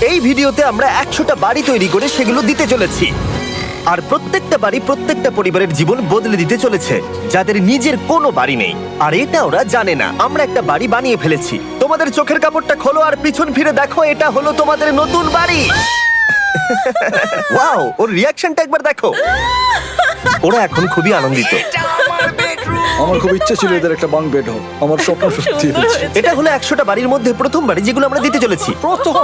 এই ভিডিওতে আমরা 100টা বাড়ি তৈরি করে সেগুলো দিতে চলেছি। আর প্রত্যেকটা বাড়ি প্রত্যেকটা পরিবারের জীবন বদলে দিতে চলেছে, যাদের নিজের কোনো বাড়ি নেই। আর এটা ওরা জানে না। আমরা একটা বাড়ি বানিয়ে ফেলেছি। তোমাদের চোখের কাপড়টা খোলো আর পিছন ফিরে দেখো, এটা হলো তোমাদের নতুন বাড়ি। ওয়াও, ওর রিয়াকশনটা একবার দেখো। ওরা এখন খুবই আনন্দিত। আমার খুব ইচ্ছে ছিল এদের একটা বাঙ্ক বেড হোক, আমার স্বপ্ন সত্যি হয়েছে। এটা হলো 100টা বাড়ির মধ্যে প্রথম বাড়ি যেগুলো আমরা দিতে চলেছি। প্রথম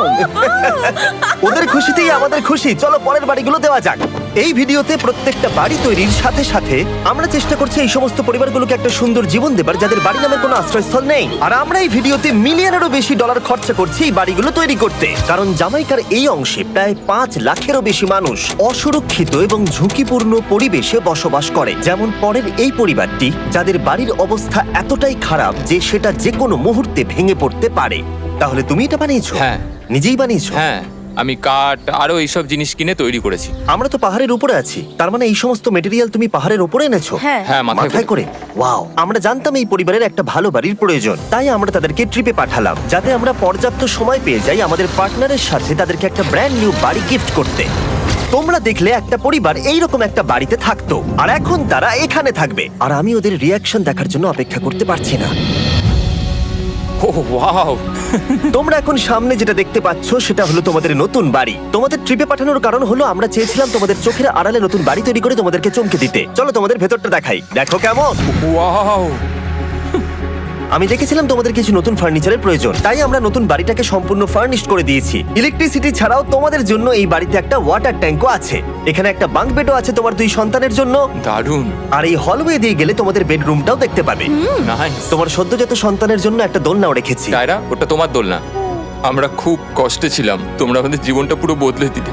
ওদের খুশিতেই আমাদের খুশি। চলো পরের বাড়িগুলো দেওয়া যাক। এই ভিডিওতে প্রত্যেকটা বাড়ি তৈরির সাথে সাথে আমরা চেষ্টা করছি এই সমস্ত পরিবারগুলোকে একটা সুন্দর জীবন দেবার যাদের বাড়ি নামের কোনো আশ্রয়স্থল নেই। আর আমরা এই ভিডিওতে মিলিয়নেরও বেশি ডলার খরচা করছি এই বাড়িগুলো তৈরি করতে, কারণ জামাইকার এই অংশে প্রায় 5 লাখেরও বেশি মানুষ অসুরক্ষিত এবং ঝুঁকিপূর্ণ পরিবেশে বসবাস করে। যেমন পরের এই পরিবারটি, যাদের বাড়ির অবস্থা এতটাই খারাপ যে সেটা যে কোনো মুহূর্তে ভেঙে পড়তে পারে। তাহলে তুমি এটা বানিয়েছো? হ্যাঁ। নিজেই বানিয়েছো? হ্যাঁ, আমি কাঠ আরো এইসব জিনিস কিনে তৈরি করেছি। আমরা তো পাহাড়ের উপরে আছি, তার মানে এই সমস্ত মেটেরিয়াল তুমি পাহাড়ের উপরে এনেছো? হ্যাঁ। হ্যাঁ, মাথায় করে। ওয়াও, আমরা জানতাম এই পরিবারের একটা ভালো বাড়ির প্রয়োজন, তাই আমরা তাদেরকে ট্রিপে পাঠালাম যাতে আমরা পর্যাপ্ত সময় পেয়ে যাই আমাদের পার্টনারের সাথে তাদেরকে একটা ব্র্যান্ড নিউ বাড়ি গিফট করতে। তোমরা দেখলে একটা পরিবার এইরকম একটা বাড়িতে থাকতো, আর এখন তারা এখানে থাকবে। আর আমি ওদের রিয়াকশন দেখার জন্য অপেক্ষা করতে পারছি না। ও ওয়াও, তোমরা এখন সামনে যেটা দেখতে পাচ্ছ সেটা হলো তোমাদের নতুন বাড়ি। তোমাদের ট্রিপে পাঠানোর কারণ হলো আমরা চেয়েছিলাম তোমাদের চোখের আড়ালে নতুন বাড়ি তৈরি করে তোমাদেরকে চমকে দিতে। চলো তোমাদের ভেতরটা দেখাই, দেখো কেমন। ওয়াও। আমি দেখেছিলাম তোমাদের কিছু নতুন ফার্নিচারের প্রয়োজন, তাই আমরা নতুন বাড়িটাকে সম্পূর্ণ ফার্নিশড করে দিয়েছি। ইলেকট্রিসিটি ছাড়াও তোমাদের জন্য এই বাড়িতে একটা ওয়াটার ট্যাঙ্কও আছে। এখানে একটা বাঙ্ক বেডও আছে তোমার 2 সন্তানের জন্য। দারুণ। আর এই হলওয়ে দিয়ে গেলে তোমাদের বেডরুমটাও দেখতে পাবে। নাইস। তোমার সদ্যজাত সন্তানের জন্য একটা দোলনাও রেখেছি। ডায়রা, ওটা তোমার দোলনা। আমরা খুব কষ্টে ছিলাম, তোমরা আমাদের জীবনটা পুরো বদলে দিলে।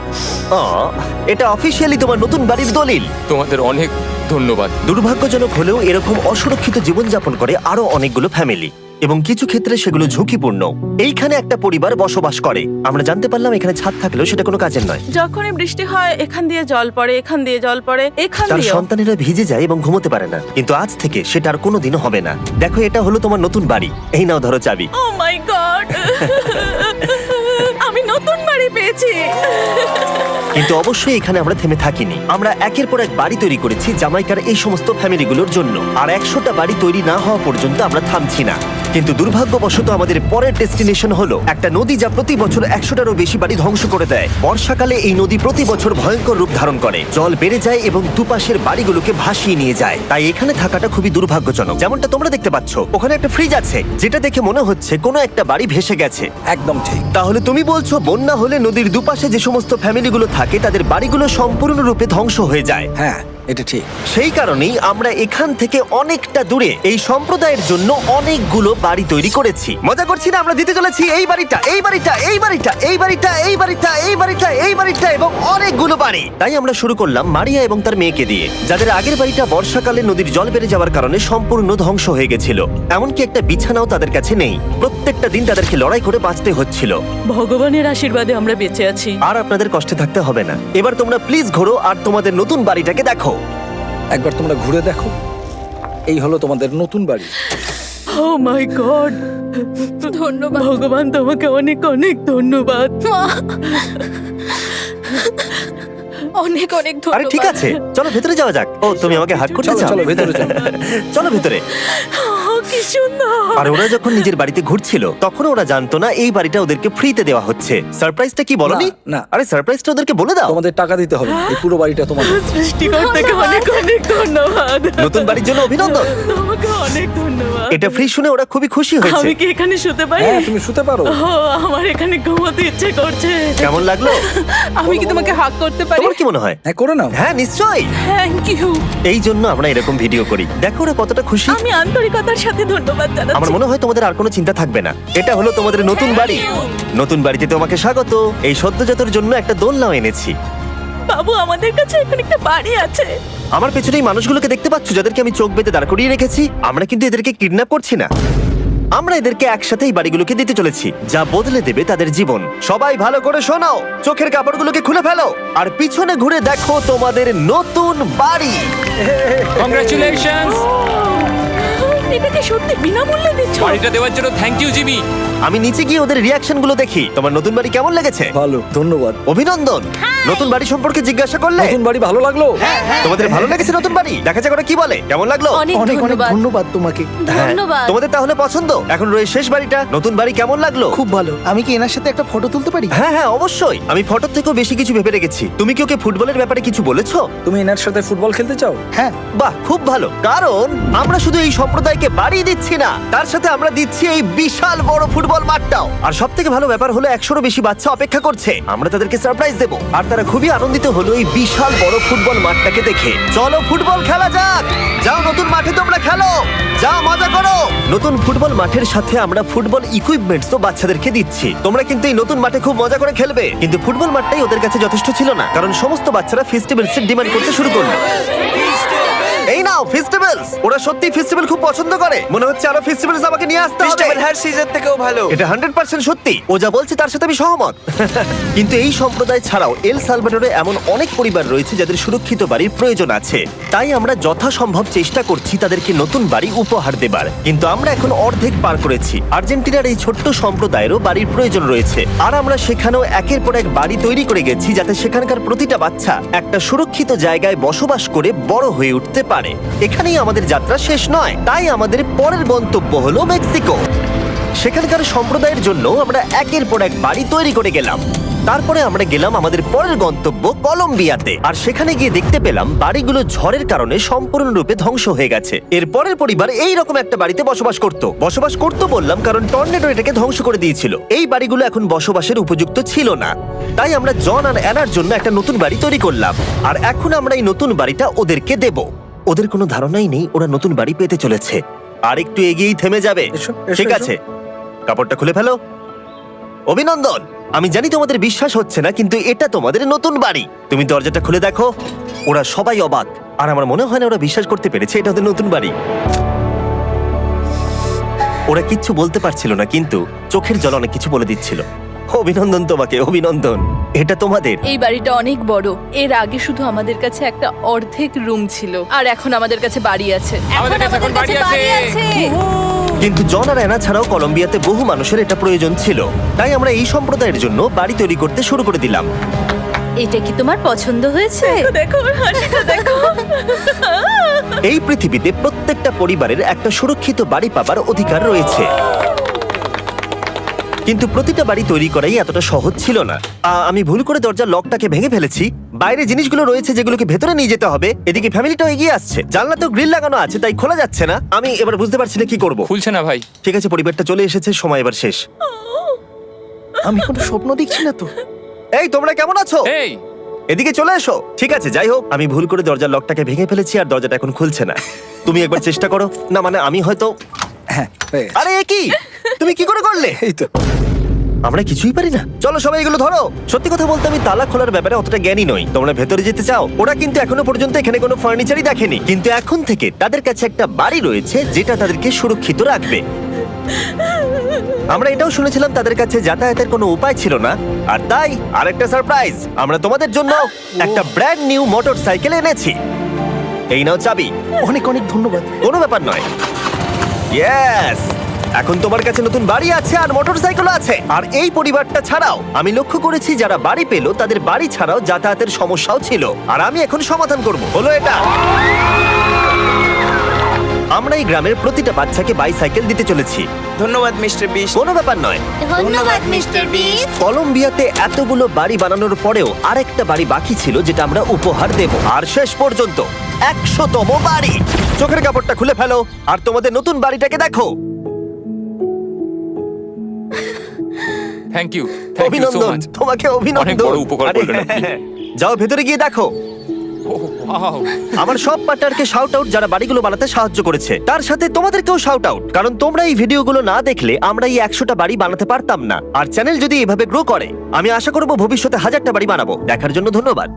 এটা অফিসিয়ালি তোমার নতুন বাড়ির দলিল। তোমাদের অনেক ধন্যবাদ। দুর্ভাগ্যজনক হলেও এরকম অসুরক্ষিত জীবনযাপন করে আরো অনেকগুলো ফ্যামিলি, এবং কিছু ক্ষেত্রে সেগুলো ঝুঁকিপূর্ণ। এইখানে একটা পরিবার বসবাস করে। আমরা জানতে পারলাম এখানে ছাদ থাকলেও সেটা কোনো কাজের নয়। যখনই বৃষ্টি হয় এখান দিয়ে জল পড়ে, এখান দিয়ে জল পড়ে, এখান তার দিয়ে। সন্তানেরা ভিজে যায় এবং ঘুমোতে পারে না, কিন্তু আজ থেকে সেটা আর কোনোদিনও হবে না। দেখো, এটা হলো তোমার নতুন বাড়ি। এই নাও, ধরো চাবি। ও মাই গড, আমি নতুন বাড়ি পেয়েছি। কিন্তু অবশ্যই এখানে আমরা থেমে থাকিনি। আমরা একের পর এক বাড়ি তৈরি করেছি জামাইকার এই সমস্ত ফ্যামিলিগুলোর জন্য। আর 100টা বাড়ি তৈরি না হওয়া পর্যন্ত আমরা থামছি না। কিন্তু দুর্ভাগ্যবশত আমাদের পরের ডেস্টিনেশন হলো একটা নদী যা প্রতি বছর 100টারও বেশি বাড়ি ধ্বংস করে দেয়। বর্ষাকালে এই নদী প্রতি বছর ভয়ঙ্কর রূপ ধারণ করে, জল বেড়ে যায় এবং দুপাশের বাড়িগুলোকে ভাসিয়ে নিয়ে যায়। তাই এখানে থাকাটা খুবই দুর্ভাগ্যজনক। যেমনটা তোমরা দেখতে পাচ্ছ, ওখানে একটা ফ্রিজ আছে যেটা দেখে মনে হচ্ছে কোনো একটা বাড়ি ভেসে গেছে। একদম ঠিক। তাহলে তুমি বলছো বন্যা হলে নদীর দুপাশে যে সমস্ত ফ্যামিলিগুলো থাকে তাদের বাড়িগুলো সম্পূর্ণরূপে ধ্বংস হয়ে যায়। হ্যাঁ, এটা ঠিক। সেই কারণেই আমরা এখান থেকে অনেকটা দূরে এই সম্প্রদায়ের জন্য অনেকগুলো বাড়ি তৈরি করেছি। মজা করছি না? আমরা দিতে চলেছি এই বাড়িটা, এই বাড়িটা, এই বাড়িটা, এই বাড়িটা, এই বাড়িটা, এই বাড়িটা, এই বাড়িটা এবং অনেকগুলো বাড়ি। তাই আমরা শুরু করলাম মারিয়া এবং তার মেয়েকে দিয়ে, যাদের আগের বাড়িটা বর্ষাকালে নদীর জল বেড়ে যাওয়ার কারণে সম্পূর্ণ ধ্বংস হয়ে গেছিল। এমনকি একটা বিছানাও তাদের কাছে নেই। প্রত্যেকটা দিন তাদেরকে লড়াই করে বাঁচতে হচ্ছিল। ভগবানের আশীর্বাদে আমরা বেঁচে আছি। আর আপনাদের কষ্টে থাকতে হবে না। এবার তোমরা প্লিজ ঘোরো আর তোমাদের নতুন বাড়িটাকে দেখো। একবার তোমরা ঘুরে দেখো, এই হলো তোমাদের নতুন বাড়ি। ও মাই গড, ধন্যবাদ ভগবান, তোমাকে অনেক অনেক ধন্যবাদ। অনেক অনেক আরে ধন্যবাদ। ঠিক আছে, চলো ভেতরে যাওয়া যাক। ও, তুমি আমাকে হাত করতে চলো চাও? চলো ভেতরে চলো। চলো ভেতরে। ও, কি সুন্দর। আর ওরা যখন নিজের বাড়িতে ঘুরছিল তখন ওরা জানতো না এই বাড়িটা ওদেরকে ফ্রিতে দেওয়া হচ্ছে। সারপ্রাইজটা কি বলনি? না, না। আরে সারপ্রাইজটা ওদেরকে বলে দাও। তোমাদের টাকা দিতে হবে, এই পুরো বাড়িটা তোমাদের। সৃষ্টিকর্তাকে অনেক অনেক ধন্যবাদ। নতুন বাড়ির জন্য অভিনন্দন। তোমাকে অনেক ধন্যবাদ। এটা ফ্রি শুনে ওরা খুবই খুশি হয়েছে। আমি কি এখানে শুতে পারি? হ্যাঁ, তুমি শুতে পারো। ও, আমার এখানে ঘুমোতে ইচ্ছে করছে। কেমন লাগলো? আমি কি তোমাকে হাগ করতে পারি? তোমার কি মনে হয়? হ্যাঁ, করে নাও। হ্যাঁ, নিশ্চয়ই। Thank you. এই জন্য আমরা এরকম ভিডিও করি। দেখো ওরা কতটা খুশি। আমি আন্তরিকতার সাথে ধন্যবাদ আমার জানাচ্ছি। মনে হয় তোমাদের আর কোনো চিন্তা থাকবে না। এটা হলো তোমাদের নতুন বাড়ি। নতুন বাড়িতে তোমাকে স্বাগত। এই সদ্যজাতর জন্য একটা দোলনাও এনেছি। বাবু, আমাদের কাছে এখন একটা বাড়ি আছে। আমার পেছনে এই মানুষগুলোকে দেখতে পাচ্ছ যাদেরকে আমি চোখ বেঁধে দাঁড় করিয়ে রেখেছি? আমরা কিন্তু এদেরকে কিডন্যাপ করছি না। আমরা এদেরকে একসাথে এই বাড়িগুলোকে দিতে চলেছি, যা বদলে দেবে তাদের জীবন। সবাই ভালো করে শোনাও, চোখের কাপড়গুলোকে খুলে ফেলো আর পিছনে ঘুরে দেখো তোমাদের নতুন বাড়ি। কংগ্রাচুলেশনস। এটাকে সত্যি বিনামূল্যে দিচ্ছ? বাড়িটা দেওয়ার জন্য থ্যাংক ইউ জিমি। আমি নিচে গিয়ে ওদের রিয়াকশন গুলো দেখি। তোমার নতুন বাড়ি কেমন লেগেছে? ভালো, ধন্যবাদ। অভিনন্দন। নতুন বাড়ি সম্পর্কে জিজ্ঞাসা করলে? নতুন বাড়ি ভালো লাগলো? তোমাদের ভালো লেগেছে নতুন বাড়ি? দেখা যাক ওরা কি বলে। কেমন লাগলো? অনেক অনেক অনেক ধন্যবাদ। ধন্যবাদ তোমাকে। হ্যাঁ, ধন্যবাদ। তোমাদের তাহলে পছন্দ? এখন রয়েছে শেষ বাড়িটা। নতুন বাড়ি কেমন লাগলো? খুব ভালো। আমি কি এনার সাথে একটা ফটো তুলতে পারি? হ্যাঁ হ্যাঁ অবশ্যই। আমি ফটোর থেকেও বেশি কিছু ভেবে রেখেছি। তুমি কি ওকে ফুটবলের ব্যাপারে কিছু বলেছো? তুমি এনার সাথে ফুটবল খেলতে চাও? হ্যাঁ। বাহ, খুব ভালো। কারণ আমরা শুধু এই সম্প্রদায়কে বাড়ি দিচ্ছি না, তার সাথে আমরা দিচ্ছি এই বিশাল বড় ফুটবল মাঠটাও। আর সব থেকে ভালো ব্যাপার হলো 100-রও বেশি বাচ্চা অপেক্ষা করছে। আমরা তাদেরকে সারপ্রাইজ দেবো। আর তারা খুবই আনন্দিত হলো এই বিশাল বড় ফুটবল মাঠটাকে দেখে। চলো ফুটবল খেলা যাক। যাও নতুন মাঠে তোমরা খেলো, যাও মজা করো। নতুন ফুটবল মাঠের সাথে আমরা ফুটবল ইকুইপমেন্টস তো বাচ্চাদেরকে দিচ্ছি। তোমরা কিন্তু এই নতুন মাঠে খুব মজা করে খেলবে। কিন্তু ফুটবল মাঠটাই ওদের কাছে যথেষ্ট ছিল না, কারণ সমস্ত বাচ্চারা ফেস্টিভ্যালস এর ডিমান্ড করতে শুরু করলো। এই নাও ফেস্টিভ্যালস। ওরা সত্যি ফেস্টিভ্যাল খুব পছন্দ করে। মনে হচ্ছে আরো ফেস্টিভ্যালস আমাকে নিয়ে আসতে হবে। হার সিজন থেকেও ভালো। এটা 100% সত্যি। ও যা বলছে তার সাথে আমি সহমত। কিন্তু এই সম্প্রদায় ছাড়াও এল সালভাডোরে এমন অনেক পরিবার রয়েছে যাদের সুরক্ষিত বাড়ির প্রয়োজন আছে। তাই আমরা যথাসম্ভব চেষ্টা করছি তাদেরকে নতুন বাড়ি উপহার দেবার। কিন্তু আমরা এখন অর্ধেক পার করেছি। আর্জেন্টিনার এই ছোট্ট সম্প্রদায়েরও বাড়ির প্রয়োজন রয়েছে। আর আমরা সেখানেও একের পর এক বাড়ি তৈরি করে গেছি, যাতে সেখানকার প্রতিটা বাচ্চা একটা সুরক্ষিত জায়গায় বসবাস করে বড় হয়ে উঠতে পারে। এখানেই আমাদের যাত্রা শেষ নয়, তাই আমাদের পরের গন্তব্য হলো মেক্সিকো। সেখানকার সম্প্রদায়ের জন্য আমরা একের পর এক বাড়ি তৈরি করে গেলাম। তারপরে আমরা গেলাম আমাদের পরের গন্তব্য কলম্বিয়াতে। আর সেখানে গিয়ে দেখতে পেলাম বাড়িগুলো ঝড়ের কারণে সম্পূর্ণরূপে ধ্বংস হয়ে গেছে। এর পরের পরিবার এই রকম একটা বাড়িতে বসবাস করত বললাম কারণ টর্নেডো এটাকে ধ্বংস করে দিয়েছিল। এই বাড়িগুলো এখন বসবাসের উপযুক্ত ছিল না। তাই আমরা জন আর অ্যানার জন্য একটা নতুন বাড়ি তৈরি করলাম। আর এখন আমরা এই নতুন বাড়িটা ওদেরকে দেব। ওদের কোনো ধারণাই নেই ওরা নতুন বাড়ি পেতে চলেছে। আর একটু এগিয়েই থেমে যাবে। এসো, এসো, ঠিক এসো। আছে, কাপড়টা খুলে ফেলো। অভিনন্দন। আমি জানি তোমাদের বিশ্বাস হচ্ছে না, কিন্তু এটা তোমাদের নতুন বাড়ি। তুমি দরজাটা খুলে দেখো। ওরা সবাই অবাক। আর আমার মনে হয় না ওরা বিশ্বাস করতে পেরেছে এটা ওদের নতুন বাড়ি। ওরা কিচ্ছু বলতে পারছিল না, কিন্তু চোখের জল অনেক কিছু বলে দিচ্ছিল। অভিনন্দন তোমাকে, অভিনন্দন। এটা তোমাদের। এই বাড়িটা অনেক বড়। এর আগে শুধু আমাদের কাছে একটা অর্ধেক রুম ছিল, আর এখন আমাদের কাছে বাড়ি আছে। আমাদের কাছে এখন বাড়ি আছে। কিন্তু জন আর অ্যানা ছাড়াও কলম্বিয়াতে বহু মানুষের এটা প্রয়োজন ছিল। তাই আমরা এই সম্প্রদায়ের জন্য বাড়ি তৈরি করতে শুরু করে দিলাম। এটা কি তোমার পছন্দ হয়েছে? দেখো ওর হাসিটা দেখো। এই পৃথিবীতে প্রত্যেকটা পরিবারের একটা সুরক্ষিত বাড়ি পাবার অধিকার রয়েছে। কিন্তু প্রতিটা বাড়ি তৈরি করাই এতটা সহজ ছিল না। আমি ভুল করে দরজার লকটাকে ভেঙে ফেলেছি। বাইরে জিনিসগুলো রয়েছে যেগুলোকে ভেতরে নিয়ে যেতে হবে। এদিকে ফ্যামিলিটাও এগিয়ে আসছে। জানলা তো গ্রিল লাগানো আছে, তাই খোলা যাচ্ছে না। আমি এবার বুঝতে পারছি না কি করব। খুলছে না ভাই। ঠিক আছে, পরিবারটা চলে এসেছে, সময় এবার শেষ। আমি কোনো স্বপ্ন দেখছি না তো। এই তোমরা কেমন আছো? এই এদিকে চলে এসো। ঠিক আছে, যাই হোক, আমি ভুল করে দরজার লকটাকে ভেঙে ফেলেছি আর দরজাটা এখন খুলছে না। তুমি একবার চেষ্টা করো না। মানে আমি হয়তো। হ্যাঁ, হয়ে গেছে। আরে এ কি? তুমি কি করে করলে? এই তো। আমরা কিছুই পারি না। চলো সবাই এগুলো ধরো। সত্যি কথা বলতে আমি তালা খোলার ব্যাপারে অতটা জ্ঞানী নই। তোমরা ভেতরে যেতে চাও? ওরা কিন্তু এখনো পর্যন্ত এখানে কোনো ফার্নিচারই দেখেনি, কিন্তু এখন থেকে তাদের কাছে একটা বাড়ি রয়েছে যেটা তাদেরকে সুরক্ষিত রাখবে। আমরা এটাও শুনেছিলাম তাদের কাছে যাতায়াতের কোনো উপায় ছিল না, আর তাই আরেকটা সারপ্রাইজ। আমরা তোমাদের জন্য একটা ব্র্যান্ড নিউ মোটরসাইকেল এনেছি। এই নাও চাবি। অনেক অনেক ধন্যবাদ। কোনো ব্যাপার নয়। ইয়েস, এখন তোমার কাছে নতুন বাড়ি আছে আর মোটরসাইকেল আছে। আর এই পরিবারটা ছাড়াও আমি লক্ষ্য করেছি যারা বাড়ি পেল তাদের বাড়ি ছাড়াও যাতায়াতের সমস্যাও ছিল, আর আমি এখন সমাধান করব। হলো এটা। আমরা এই গ্রামের প্রতিটা বাচ্চাকে বাইসাইকেল দিতে চলেছি। ধন্যবাদ মিস্টার বিশ। কোনো ব্যাপার নয়। ধন্যবাদ মিস্টার বিস। কলম্বিয়াতে এতগুলো বাড়ি বানানোর পরেও আরেকটা বাড়ি বাকি ছিল যেটা আমরা উপহার দেব। আর শেষ পর্যন্ত 100তম বাড়ি। চোখের কাপড়টা খুলে ফেলো আর তোমাদের নতুন বাড়িটাকে দেখো। Thank you, thank you so অভিনন্দন, মাচ। তোমাকে অনেক অভিনন্দন। বড় উপকার আরে, করলেন আপনি। যাও ভেতরে গিয়ে দেখো। ওয়াও, আমার সব পার্টনারকে শাউট আউট যারা বাড়িগুলো বানাতে সাহায্য করেছে। তার সাথে তোমাদেরকেও শাউট আউট, কারণ তোমরা এই ভিডিওগুলো না দেখলে আমরা এই 100টা বাড়ি বানাতে পারতাম না। আর চ্যানেল যদি এভাবে গ্রো করে, আমি আশা করব ভবিষ্যতে 1000টা বাড়ি বানাবো। দেখার জন্য ধন্যবাদ।